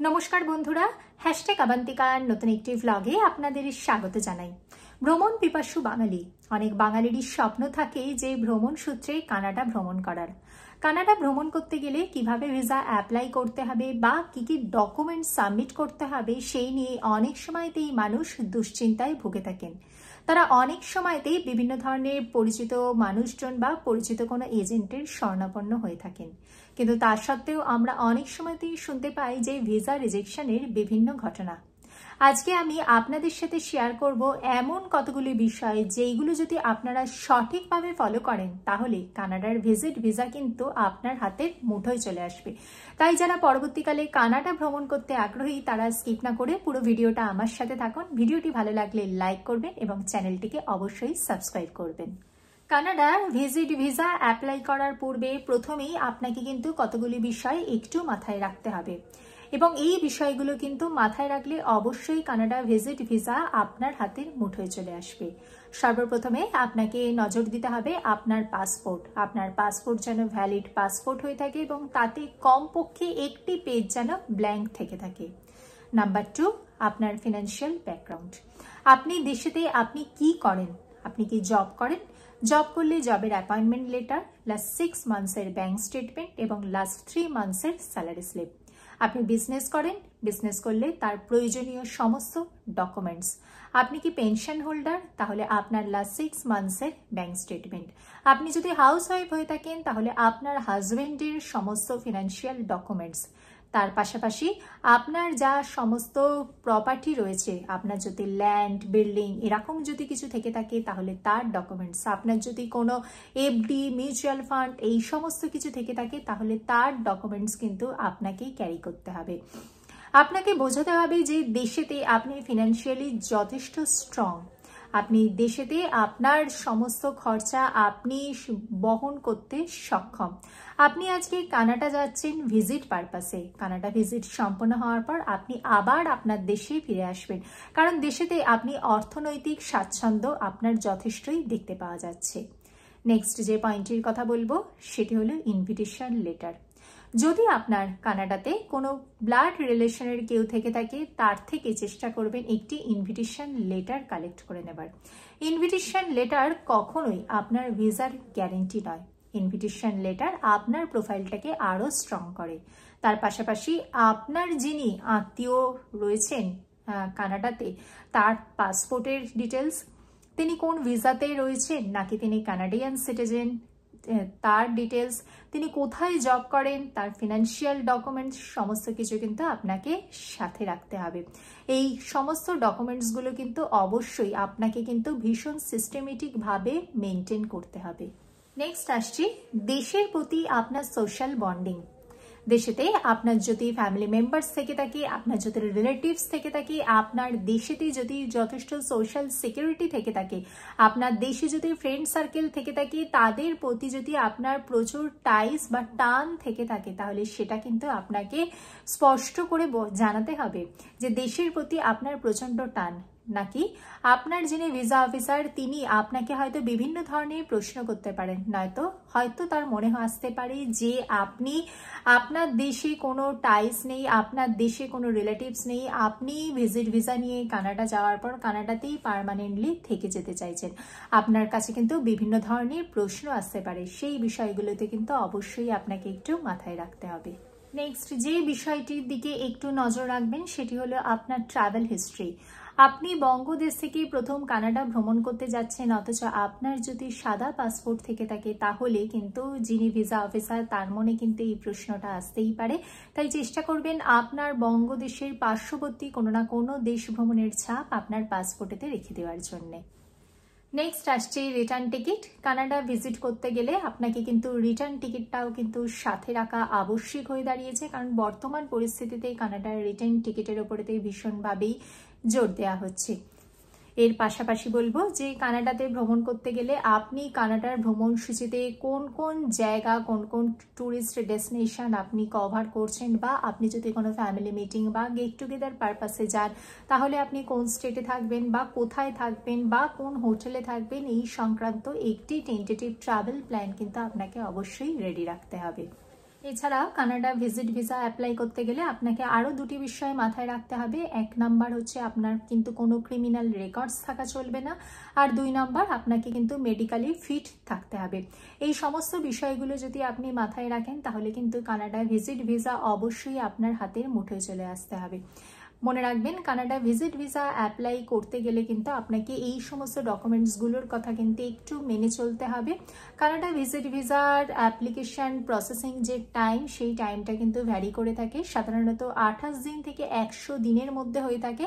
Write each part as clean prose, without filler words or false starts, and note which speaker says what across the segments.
Speaker 1: নমস্কার বন্ধুরা, হ্যাশট্যাগ আবান্তিকার নতুন একটি ভ্লগে আপনাদের স্বাগত জানাই। ভ্রমণ পিপাসু বাঙালি, অনেক বাঙালিরই স্বপ্ন থাকে যে ভ্রমণ সূত্রে কানাডা ভ্রমণ করার। কানাডা ভ্রমণ করতে গেলে কিভাবে ভিসা অ্যাপ্লাই করতে হবে বা কি কি ডকুমেন্ট সাবমিট করতে হবে সেই নিয়ে অনেক সময়তেই মানুষ দুশ্চিন্তায় ভুগে থাকেন। তারা অনেক সময়তেই বিভিন্ন ধরনের পরিচিত মানুষজন বা পরিচিত কোনো এজেন্টের শরণাপন্ন হয়ে থাকেন, কিন্তু তা সত্ত্বেও আমরা অনেক সময়তেই শুনতে পাই যে ভিসা রিজেকশনের বিভিন্ন ঘটনা। আজকে আমি আপনাদের সাথে শেয়ার করব এমন কতগুলি বিষয় যেইগুলো যদি আপনারা সঠিকভাবে ফলো করেন তাহলে কানাডার ভিজিট ভিসা কিন্তু আপনার হাতের মুঠোয় চলে আসবে। তাই যারা পরবর্তীকালে কানাডা ভ্রমণ করতে আগ্রহী তারা স্কিপ না করে পুরো ভিডিওটা আমার সাথে থাকুন। ভিডিওটি ভালো লাগলে লাইক করবেন এবং চ্যানেলটিকে অবশ্যই সাবস্ক্রাইব করবেন। কানাডার ভিজিট ভিসা অ্যাপ্লাই করার পূর্বে প্রথমেই আপনাকে কিন্তু কতগুলি বিষয় একটু মাথায় রাখতে হবে এবং এই বিষয়গুলো কিন্তু মাথায় রাখলে অবশ্যই কানাডা ভিজিট ভিসা আপনার হাতের মুঠোয় চলে আসবে। সর্বপ্রথমে আপনাকে নজর দিতে হবে আপনার পাসপোর্ট। আপনার পাসপোর্ট যেন ভ্যালিড পাসপোর্ট হয়ে থাকে এবং তাতে কমপক্ষে একটি পেজ যেন ব্ল্যাঙ্ক থেকে থাকে। নাম্বার 2, আপনার ফিনান্সিয়াল ব্যাকগ্রাউন্ড। আপনি দেশেতে আপনি কি করেন? আপনি কি জব করেন? জব করলে জবের অ্যাপয়েন্টমেন্ট লেটার, লাস্ট 6 মান্থসের ব্যাঙ্ক স্টেটমেন্ট এবং লাস্ট 3 মান্থসের স্যালারি স্লিপ। আপনি বিজনেস করেন? বিজনেস করলে তার প্রয়োজনীয় সমস্ত ডকুমেন্টস। আপনি কি পেনশন হোল্ডার? তাহলে আপনার লাস্ট 6 মান্থসের ব্যাঙ্ক স্টেটমেন্ট। আপনি যদি হাউস ওয়াইফ হয়ে থাকেন তাহলে আপনার হাজবেন্ডের সমস্ত ফিনান্সিয়াল ডকুমেন্টস। তার পাশাপাশি আপনার যা সমস্ত প্রপার্টি রয়েছে, আপনার যদি ল্যান্ড, বিল্ডিং এরকম যদি কিছু থেকে থাকে তাহলে তার ডকুমেন্টস। আপনার যদি কোনো এফডি, মিউচুয়াল ফান্ড এই সমস্ত কিছু থেকে থাকে তাহলে তার ডকুমেন্টস কিন্তু আপনাকেই ক্যারি করতে হবে। আপনাকে বোঝাতে হবে যে দেশেতে আপনি ফিনান্সিয়ালি যথেষ্ট স্ট্রং। আপনি দেশেতে আপনার সমস্ত খরচা আপনি বহন করতে সক্ষম। আপনি আজকে কানাডা যাচ্ছেন ভিজিট পারপাসে। কানাডা ভিজিট সম্পন্ন হওয়ার পর আপনি আবার আপনার দেশে ফিরে আসবেন, কারণ দেশেতে আপনি অর্থনৈতিক স্বাচ্ছন্দ্য আপনার যথেষ্টই দেখতে পাওয়া যাচ্ছে। নেক্সট যে পয়েন্টের কথা বলবো সেটি হলো ইনভিটেশন লেটার। যদি আপনার কানাডাতে কোনো ব্লাড রিলেশনের কেউ থেকে থাকে তার থেকে চেষ্টা করবেন একটি ইনভিটেশন লেটার কালেক্ট করে নেবার। ইনভিটেশন লেটার কখনোই আপনার ভিসার গ্যারেন্টি নয়। ইনভিটেশন লেটার আপনার প্রোফাইলটাকে আরও স্ট্রং করে। তার পাশাপাশি আপনার যিনি আত্মীয় রয়েছেন কানাডাতে তার পাসপোর্টের ডিটেলস, তিনি কোন ভিসাতে রয়েছেন, নাকি তিনি কানাডিয়ান সিটিজেন, তার ডিটেলস, তিনি কোথায় জব করেন, তার ফিনান্সিয়াল ডকুমেন্টস সমস্ত কিছু কিন্তু আপনাকে সাথে রাখতে হবে। এই সমস্ত ডকুমেন্টসগুলো কিন্তু অবশ্যই আপনাকে কিন্তু ভীষণ সিস্টেমেটিকভাবে মেনটেন করতে হবে। নেক্সট আসছি দেশের প্রতি আপনার সোশ্যাল বন্ডিং। দেশেতে আপনার যদি ফ্যামিলি মেম্বার্স থেকে থাকে, আপনার যদি রিলেটিভস থেকে থাকে, আপনার দেশেতে যদি যথেষ্ট সোশ্যাল সিকিউরিটি থেকে থাকে, আপনার দেশে যদি ফ্রেন্ড সার্কেল থেকে থাকে, তাদের প্রতি যদি আপনার প্রচুর টাইস বা টান থেকে থাকে তাহলে সেটা কিন্তু আপনাকে স্পষ্ট করে জানাতে হবে যে দেশের প্রতি আপনার প্রচণ্ড টান। নাকি আপনার যিনি ভিসা অফিসার তিনি আপনাকে হয়তো বিভিন্ন ধরনের প্রশ্ন করতে পারেন, নয়তো হয়তো তার মনে আসতে পারে যে আপনি আপনার দেশে কোনো টাইস নেই, আপনার দেশে কোনো রিলেটিভস নেই, আপনি ভিজিট ভিসা নিয়ে কানাডা যাওয়ার পর কানাডাতেই পার্মানেন্টলি থেকে যেতে চাইছেন। আপনার কাছে কিন্তু বিভিন্ন ধরনের প্রশ্ন আসতে পারে, সেই বিষয়গুলোতে কিন্তু অবশ্যই আপনাকে একটু মাথায় রাখতে হবে। নেক্সট যে বিষয়টির দিকে একটু নজর রাখবেন সেটি হলো আপনার ট্রাভেল হিস্ট্রি। আপনি বঙ্গদেশ থেকে প্রথম কানাডা ভ্রমণ করতে যাচ্ছেন, অথচ আপনার যদি সাদা পাসপোর্ট থেকে থাকে তাহলে কিন্তু যিনি ভিসা অফিসার তার মনে কিন্তু এই প্রশ্নটা আসতেই পারে। তাই চেষ্টা করবেন আপনার বঙ্গদেশের পার্শ্ববর্তী কোনো না কোনো দেশ ভ্রমণের ছাপ আপনার পাসপোর্টেতে রেখে দেওয়ার জন্যে। নেক্সট আসছে রিটার্ন টিকিট। কানাডা ভিজিট করতে গেলে আপনাকে কিন্তু রিটার্ন টিকিটটাও কিন্তু সাথে রাখা আবশ্যিক হয়ে দাঁড়িয়েছে, কারণ বর্তমান পরিস্থিতিতে কানাডার রিটার্ন টিকিটের ওপরেতে ভীষণভাবেই জোর দেওয়া হচ্ছে। এর পাশাপাশি বলবো যে কানাডাতে ভ্রমণ করতে গেলে আপনি কানাডার ভ্রমণ সূচিতে কোন কোন জায়গা, কোন কোন ট্যুরিস্ট ডেস্টিনেশন আপনি কভার করছেন, বা আপনি যদি কোনো ফ্যামিলি মিটিং বা গেট টুগেদার পারপাসে যান তাহলে আপনি কোন স্টেটে থাকবেন বা কোথায় থাকবেন বা কোন হোটেলে থাকবেন, এই সংক্রান্ত একটি টেন্টেটিভ ট্রাভেল প্ল্যান কিন্তু আপনাকে অবশ্যই রেডি রাখতে হবে। এছাড়াও কানাডা ভিজিট ভিসা অ্যাপ্লাই করতে গেলে আপনাকে আরও দুটি বিষয় মাথায় রাখতে হবে। 1 নাম্বার হচ্ছে আপনার কিন্তু কোনো ক্রিমিনাল রেকর্ডস থাকা চলবে না, আর 2 নাম্বার আপনাকে কিন্তু মেডিকেলি ফিট থাকতে হবে। এই সমস্ত বিষয়গুলো যদি আপনি মাথায় রাখেন তাহলে কিন্তু কানাডা ভিজিট ভিসা অবশ্যই আপনার হাতের মুঠোয় চলে আসতে হবে। মনে রাখবেন, কানাডা ভিজিট ভিসা অ্যাপ্লাই করতে গেলে কিন্তু আপনাকে এই সমস্ত ডকুমেন্টসগুলোর কথা কিন্তু একটু মেনে চলতে হবে। কানাডা ভিজিট ভিসার অ্যাপ্লিকেশন প্রসেসিং যে টাইম, সেই টাইমটা কিন্তু ভ্যারি করে থাকে। সাধারণত 28 দিন থেকে 100 দিনের মধ্যে হয়ে থাকে।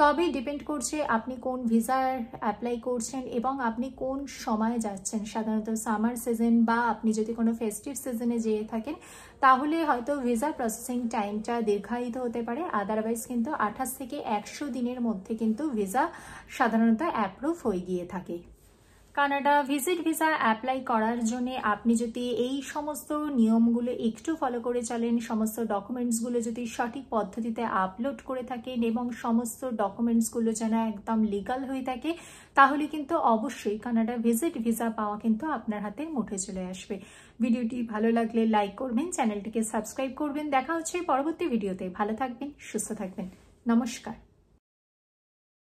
Speaker 1: তবে ডিপেন্ড করছে আপনি কোন ভিসার অ্যাপ্লাই করছেন এবং আপনি কোন সময়ে যাচ্ছেন। সাধারণত সামার সিজন বা আপনি যদি কোনো ফেস্টিভ সিজনে যেয়ে থাকেন তাহলে হয়তো ভিসা প্রসেসিং টাইমটা দীর্ঘায়িত হতে পারে। আদারওয়াইজ কিন্তু 28 থেকে 100 দিনের মধ্যে কিন্তু ভিসা সাধারণত অ্যাপ্রুভ হয়ে গিয়ে থাকে। কানাডা ভিজিট ভিসা অ্যাপ্লাই করার জন্য আপনি যদি এই সমস্ত নিয়মগুলো একটু ফলো করে চলেন, সমস্ত ডকুমেন্টসগুলো যদি সঠিক পদ্ধতিতে আপলোড করে থাকেন এবং সমস্ত ডকুমেন্টসগুলো যেন একদম লিগাল হয়ে থাকে, তাহলে কিন্তু অবশ্যই কানাডা ভিজিট ভিসা পাওয়া কিন্তু আপনার হাতে মুঠোয় চলে আসবে। ভিডিওটি ভালো লাগলে লাইক করবেন, চ্যানেলটিকে সাবস্ক্রাইব করবেন। দেখা হচ্ছে পরবর্তী ভিডিওতে। ভালো থাকবেন, সুস্থ থাকবেন। নমস্কার।